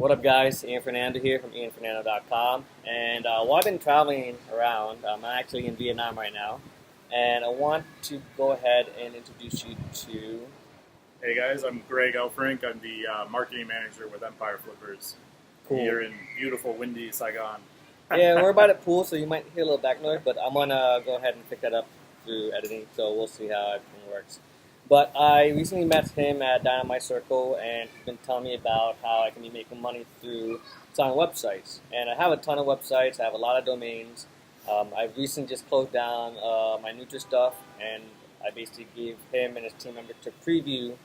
What up, guys? Ian Fernando here from ianfernando.com. And while I've been traveling around, I'm actually in Vietnam right now. And I want to go ahead and introduce you to. Hey guys, I'm Greg Elfrink. I'm the marketing manager with Empire Flippers here in beautiful, windy Saigon. Yeah, we're by the pool, so you might hear a little back noise, but I'm going to go ahead and pick that up through editing, so we'll see how everything works. But I recently met him at Dynamite Circle, and he's been telling me about how I can be making money through selling websites. And I have a ton of websites. I have a lot of domains. I've recently just closed down my Nutri stuff, and I basically gave him and his team member to preview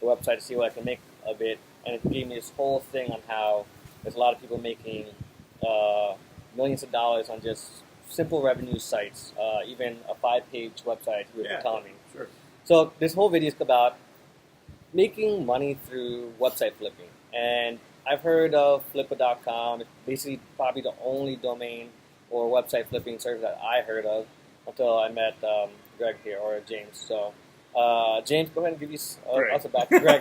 the website to see what I can make of it. And it gave me this whole thing on how there's a lot of people making millions of dollars on just simple revenue sites, even a 5-page website he was telling me. Sure. So this whole video is about making money through website flipping. And I've heard of Flippa.com. It's basically probably the only domain or website flipping service that I heard of until I met Greg here, or James. So James, go ahead and give you also back. Greg,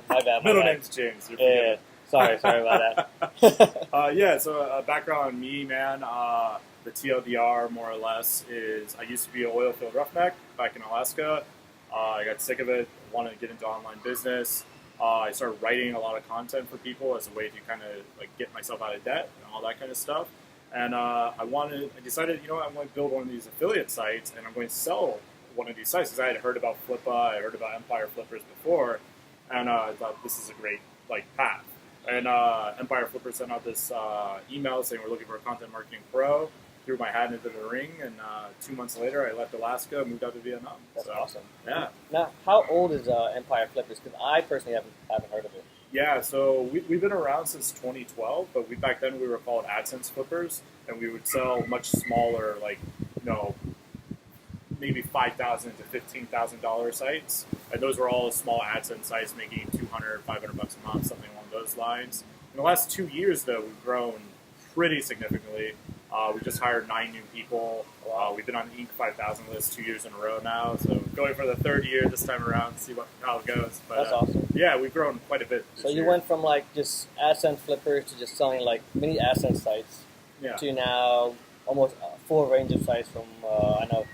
my bad. Middle name's James. Yeah, sorry about that. So background on me, man. The TLDR, more or less, is I used to be an oil field roughneck back in Alaska. I got sick of it, wanted to get into online business. I started writing a lot of content for people as a way to kind of like get myself out of debt and all that kind of stuff. And I decided, I'm going to build one of these affiliate sites, and I'm going to sell one of these sites because I had heard about Flippa, I heard about Empire Flippers before, and I thought this is a great path. And Empire Flippers sent out this email saying we're looking for a content marketing pro. Threw my hat into the ring, and 2 months later, I left Alaska, moved out to Vietnam. That's awesome. Yeah. Now, how old is Empire Flippers? Because I personally haven't heard of it. Yeah, so we've been around since 2012, but back then we were called AdSense Flippers, and we would sell much smaller, maybe $5,000 to $15,000 sites, and those were all small AdSense sites making $200, $500 a month, something along those lines. In the last 2 years, though, we've grown pretty significantly. We just hired 9 new people. We've been on the Inc. 5000 list 2 years in a row now, so going for the third year this time around, see how it goes. But, that's awesome. Yeah, we've grown quite a bit this year. Went from just AdSense flippers to just selling mini AdSense sites to now almost a full range of sites from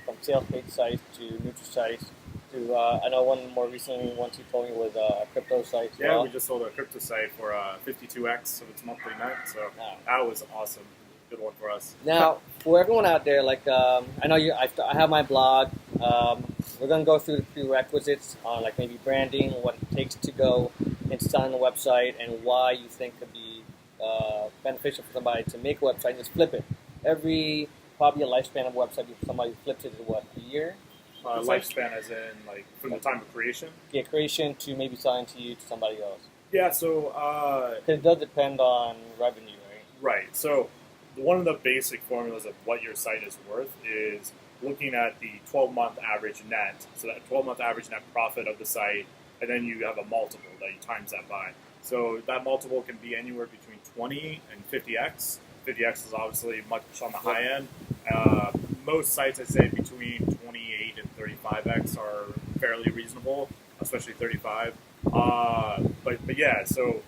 from sales page sites to Nutri sites to I know one more recently once you told me was a crypto site. Yeah, we just sold a crypto site for 52x of its monthly net, so that was awesome. Good one for us. Now, for everyone out there, I know I have my blog. We're going to go through the prerequisites on maybe branding, what it takes to go and selling a website, and why you think could be beneficial for somebody to make a website and just flip it. Probably a lifespan of a website, if somebody flips it in a year? Lifespan as in from the time of creation? Yeah, creation to maybe selling to you to somebody else. Yeah, so... it does depend on revenue, right? Right, so... One of the basic formulas of what your site is worth is looking at the 12-month average net, so that 12-month average net profit of the site, and then you have a multiple that you times that by. So that multiple can be anywhere between 20 and 50x. 50x is obviously much on the high end. Most sites, I'd say, between 28 and 35x are fairly reasonable, especially 35. But yeah, so...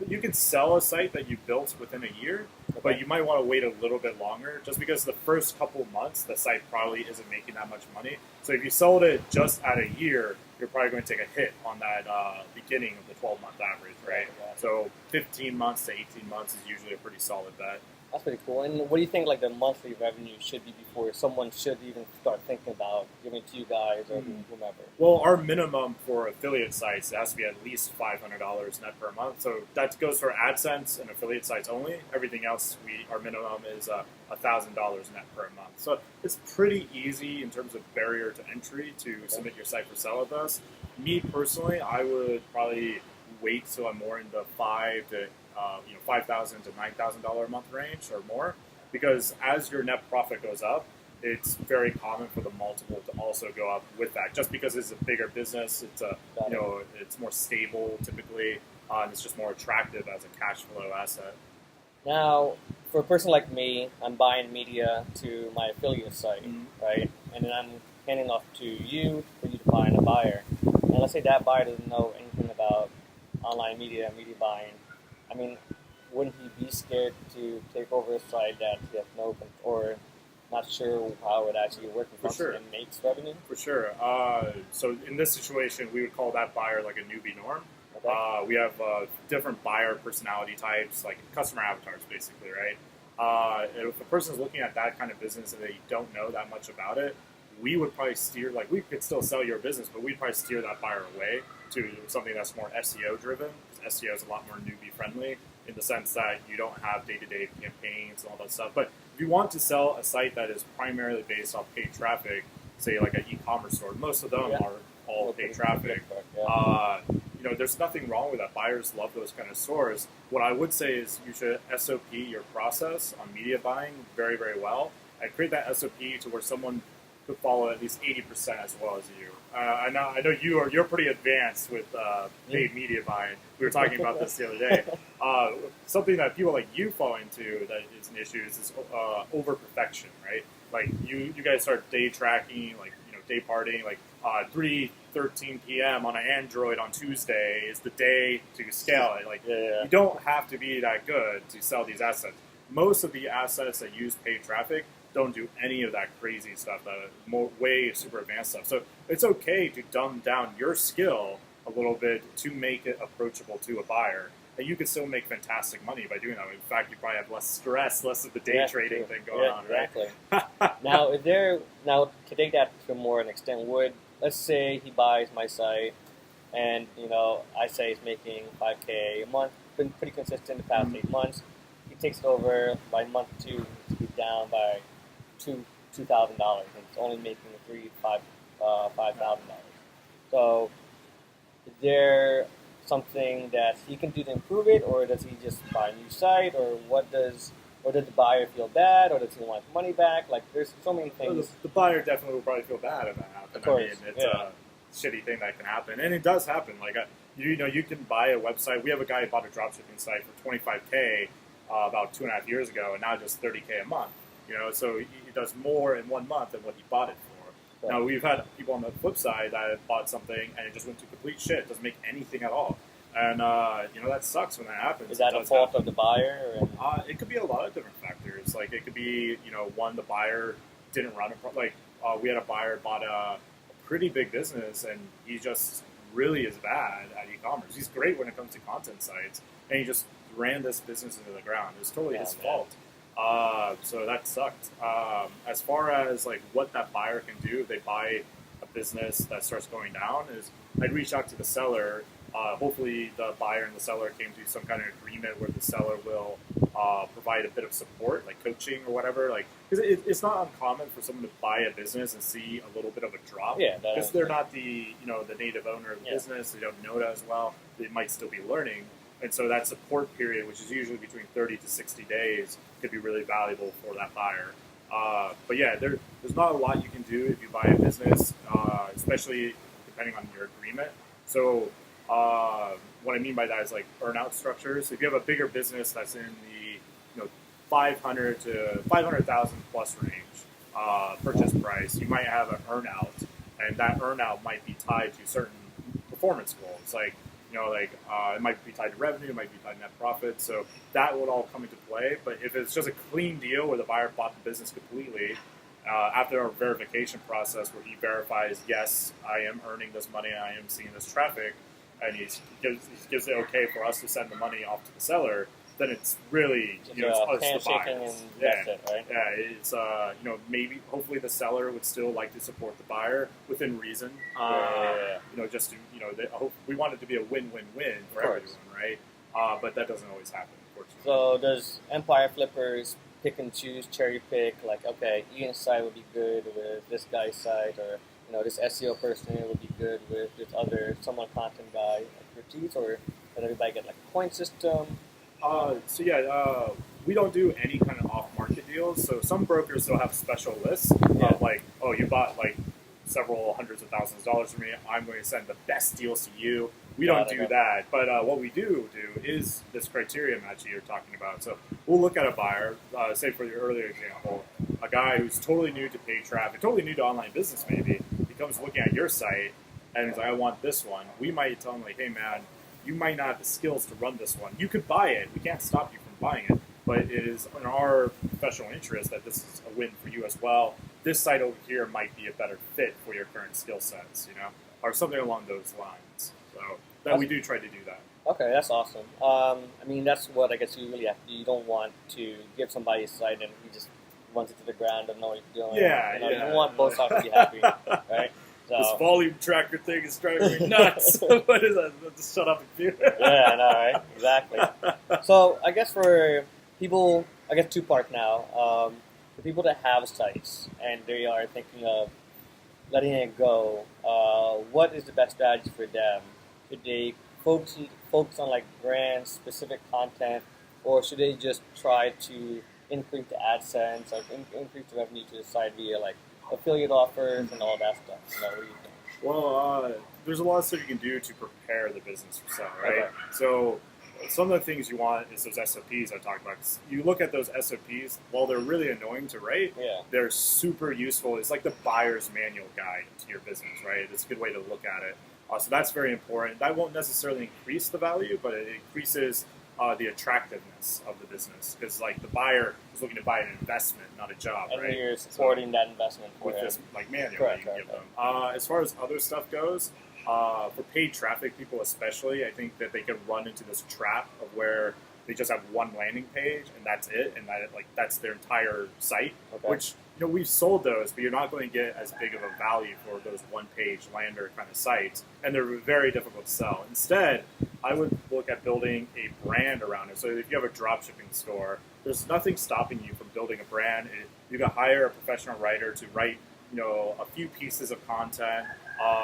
You can sell a site that you built within a year, but you might want to wait a little bit longer just because the first couple months the site probably isn't making that much money. So if you sold it just at a year, you're probably going to take a hit on that beginning of the 12-month average, right? So 15 months to 18 months is usually a pretty solid bet. That's pretty cool. And what do you think the monthly revenue should be before someone should even start thinking about giving to you guys or whomever? Well, our minimum for affiliate sites has to be at least $500 net per month. So that goes for AdSense and affiliate sites only. Everything else, our minimum is $1,000 net per month. So it's pretty easy in terms of barrier to entry to submit your site for sale with us. Me personally, I would probably wait till I'm more in the $5,000 to $9,000 a month range or more, because as your net profit goes up, it's very common for the multiple to also go up with that. Just because it's a bigger business, it's it's more stable typically, and it's just more attractive as a cash flow asset. Now, for a person like me, I'm buying media to my affiliate site, right? And then I'm handing off to you for you to find a buyer. And let's say that buyer doesn't know anything about online media, media buying. I mean, wouldn't he be scared to take over a site that he has no or not sure how it actually works and For functions sure. and makes revenue? For sure. So in this situation, we would call that buyer like a newbie norm. Okay. We have different buyer personality types, like customer avatars, basically, right? If a person is looking at that kind of business and they don't know that much about it, we would probably steer, like, we could still sell your business, but we'd probably steer that buyer away to something that's more SEO driven, because SEO is a lot more newbie friendly in the sense that you don't have day-to-day campaigns and all that stuff. But if you want to sell a site that is primarily based off paid traffic, say like an e-commerce store, most of them are all paid traffic. There's nothing wrong with that. Buyers love those kind of stores. What I would say is you should SOP your process on media buying very, very well, and create that SOP to where someone could follow at least 80% as well as you. I know you're pretty advanced with paid media buying. We were talking about this the other day. Something that people like you fall into that is an issue is over perfection, right? Like you guys start day tracking, like day partying, like 3:13 p.m. on an Android on Tuesday is the day to scale it. Like you don't have to be that good to sell these assets. Most of the assets that use paid traffic don't do any of that crazy stuff, way super advanced stuff. So it's okay to dumb down your skill a little bit to make it approachable to a buyer. And you can still make fantastic money by doing that. In fact, you probably have less stress, less of the day trading thing going on, exactly. right? Now, to take that to more an extent, let's say he buys my site, and I say he's making $5K a month, been pretty consistent the past 8 months. He takes it over by month 2, he's down by $2,000, and it's only making $5,000. So, is there something that he can do to improve it, or does he just buy a new site, or does the buyer feel bad, or does he want his money back? Like, there's so many things. Well, the buyer definitely will probably feel bad if that happens. Of course, it's a shitty thing that can happen, and it does happen. Like, you can buy a website. We have a guy who bought a dropshipping site for $25K about 2.5 years ago, and now just $30K a month. So he does more in 1 month than what he bought it for. Right. Now, we've had people on the flip side that have bought something and it just went to complete shit. It doesn't make anything at all. And, that sucks when that happens. Is that a fault of the buyer? It could be a lot of different factors. Like, it could be, one, the buyer didn't run it. Like, we had a buyer bought a pretty big business, and he just really is bad at e-commerce. He's great when it comes to content sites, and he just ran this business into the ground. It was totally his fault. So that sucked. As far as like what that buyer can do if they buy a business that starts going down, is I'd reach out to the seller. Hopefully the buyer and the seller came to some kind of agreement where the seller will provide a bit of support, like coaching or whatever. Like, because it's not uncommon for someone to buy a business and see a little bit of a drop. Because they're not the the native owner of the business. They don't know it as well. They might still be learning. And so that support period, which is usually between 30 to 60 days, could be really valuable for that buyer. But yeah, there's not a lot you can do if you buy a business, especially depending on your agreement. So what I mean by that is like earnout structures. If you have a bigger business that's in the 500 to 500,000 plus range purchase price, you might have an earnout, and that earnout might be tied to certain performance goals, like. It might be tied to revenue, it might be tied to net profit, so that would all come into play. But if it's just a clean deal where the buyer bought the business completely, after our verification process where he verifies, yes, I am earning this money, and I am seeing this traffic, and he gives it okay for us to send the money off to the seller, then it's really, it's us, the buyers. Right? It's, maybe, hopefully the seller would still like to support the buyer within reason. Just to, we want it to be a win-win-win for everyone, right? But that doesn't always happen, unfortunately. So does Empire Flippers pick and choose, cherry pick, like, okay, Ian's site would be good with this guy's site, or, this SEO person would be good with this other content guy expertise, or does everybody get like a point system? We don't do any kind of off-market deals. So some brokers still have special lists of like, oh, you bought like several hundreds of thousands of dollars from me. I'm going to send the best deals to you. We don't do that. But what we do is this criteria match that you're talking about. So we'll look at a buyer, say for your earlier example, a guy who's totally new to paid traffic, totally new to online business maybe. He comes looking at your site and he's like, I want this one. We might tell him like, hey man, you might not have the skills to run this one. You could buy it. We can't stop you from buying it. But it is in our professional interest that this is a win for you as well. This site over here might be a better fit for your current skill sets, or something along those lines. So that we do try to do that. Okay, that's awesome. I mean, that's what I guess you really have to do. You don't want to give somebody a site and he just runs it to the ground and know what you're doing. Yeah, You don't want both sides to be happy, right? So, this volume tracker thing is driving me nuts. What is that? Just shut up and do it. yeah, I know, right? Exactly. So I guess for people, I guess two parts now. For people that have sites and they are thinking of letting it go, what is the best strategy for them? Should they focus on like brand specific content, or should they just try to increase the AdSense, like increase the revenue to the site via like affiliate offers and all that stuff? What do you think? Well, there's a lot of stuff you can do to prepare the business for sale, right? Okay. So some of the things you want is those SOPs I talked about. You look at those SOPs, while they're really annoying to write, they're super useful. It's like the buyer's manual guide to your business, right? It's a good way to look at it. So that's very important. That won't necessarily increase the value, but it increases the attractiveness of the business, because like the buyer is looking to buy an investment, not a job, and right? you're supporting that investment with him. this like manual Correct, that you can give them. As far as other stuff goes, for paid traffic people especially, I think that they can run into this trap of where they just have one landing page and that's it, and that's their entire site. Okay. Which we've sold those, but you're not going to get as big of a value for those one-page lander kind of sites, and they're very difficult to sell. Instead, I would look at building a brand around it. So if you have a dropshipping store, there's nothing stopping you from building a brand. You can hire a professional writer to write, a few pieces of content.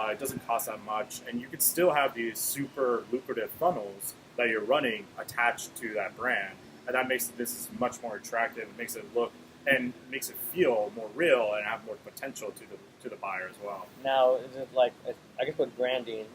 It doesn't cost that much, and you could still have these super lucrative funnels that you're running attached to that brand, and that makes the business much more attractive. It makes it look and makes it feel more real and have more potential to the buyer as well. Now, is it like, I guess with branding,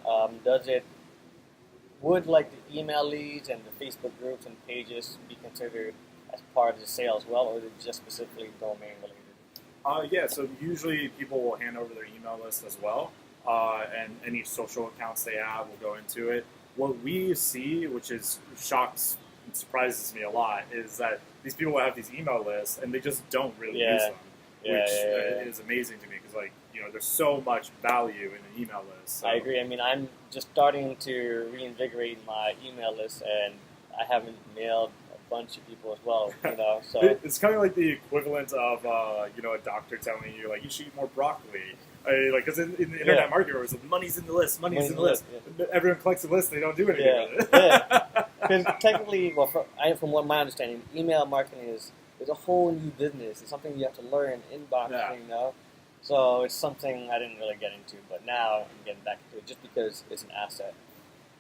would like the email leads and the Facebook groups and pages be considered as part of the sale as well, or is it just specifically domain related? Yeah, so usually people will hand over their email list as well, and any social accounts they have will go into it. What we see, which shocks and surprises me a lot, is that these people will have these email lists and they just don't really use them, which is amazing to me, because there's so much value in an email list. So. I agree. I mean, I'm just starting to reinvigorate my email list, and I haven't mailed a bunch of people as well. So it's kind of like the equivalent of a doctor telling you like you should eat more broccoli. Because in the internet market, where it's like, money's in the list, money's in the list. Yeah. Everyone collects the list, they don't do anything with it. Because technically, from what my understanding, email marketing is a whole new business. It's something you have to learn inboxing, So it's something I didn't really get into, but now I'm getting back into it just because it's an asset.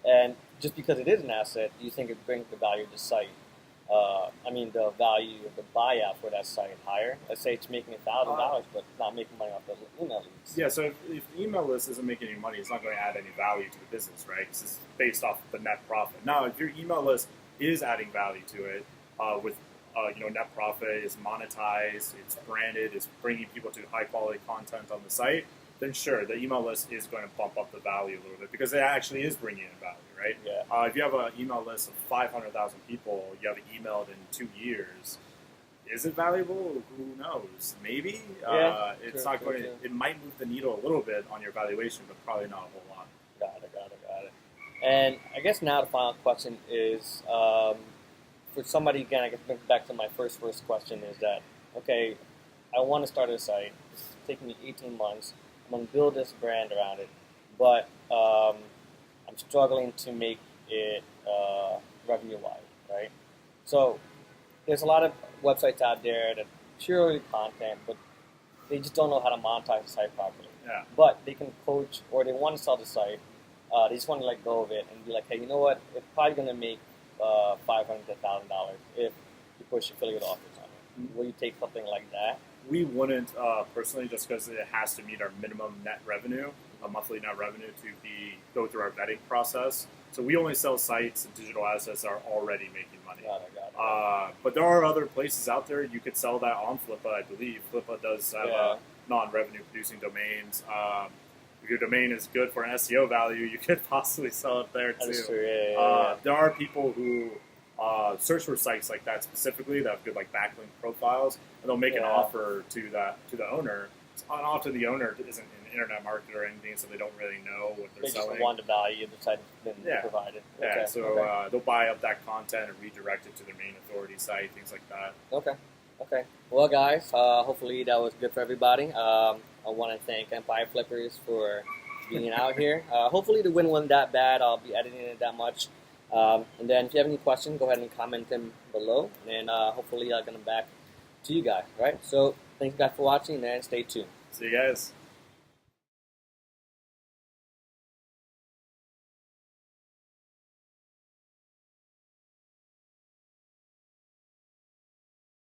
And just because it is an asset, do you think it brings the value of the site? The value of the buyout for that site higher? Let's say it's making $1,000, but not making money off the email leads. Yeah, so if the email list isn't making any money, it's not going to add any value to the business, right? Because it's based off the net profit. Now, if your email list is adding value to it, with net profit, is monetized, it's branded, it's bringing people to high quality content on the site, then sure, the email list is going to bump up the value a little bit, because it actually is bringing in value, right? Yeah. If you have an email list of 500,000 people, you haven't emailed in 2 years, is it valuable? Who knows? Maybe. It's not going to. It might move the needle a little bit on your valuation, but probably not a whole lot. Got it. And I guess now the final question is, for somebody, again, I guess back to my first question, is that, okay, I want to start a site. It's taking me 18 months. I'm going to build this brand around it, but I'm struggling to make it revenue-wise, right? So there's a lot of websites out there that purely content, but they just don't know how to monetize the site properly. Yeah. But they can coach, or they want to sell the site. They just want to let go of it and be like, hey, you know what? It's probably going to make $500 to $1,000 if you push affiliate offers on it. Mm-hmm. Will you take something like that? We wouldn't personally, just because it has to meet our minimum net revenue, a monthly net revenue, to go through our vetting process. So we only sell sites and digital assets that are already making money. Got it. But there are other places out there. You could sell that on Flippa, I believe. Flippa does have non-revenue producing domains. if your domain is good for an SEO value, you could possibly sell it there too. That's true. Yeah. There are people who search for sites like that specifically that have good like backlink profiles, and they'll make an offer to the owner. And often the owner isn't an internet marketer or anything, so they don't really know what they're selling. They just want the value the site has been provided. Yeah, so they'll buy up that content and redirect it to their main authority site, things like that. Okay. Well, guys, hopefully that was good for everybody. I want to thank Empire Flippers for being out here. Hopefully the win wasn't that bad. I'll be editing it that much. And then if you have any questions, go ahead and comment them below. And hopefully I'll get them back to you guys. Right? So thanks, guys, for watching, and stay tuned. See you guys.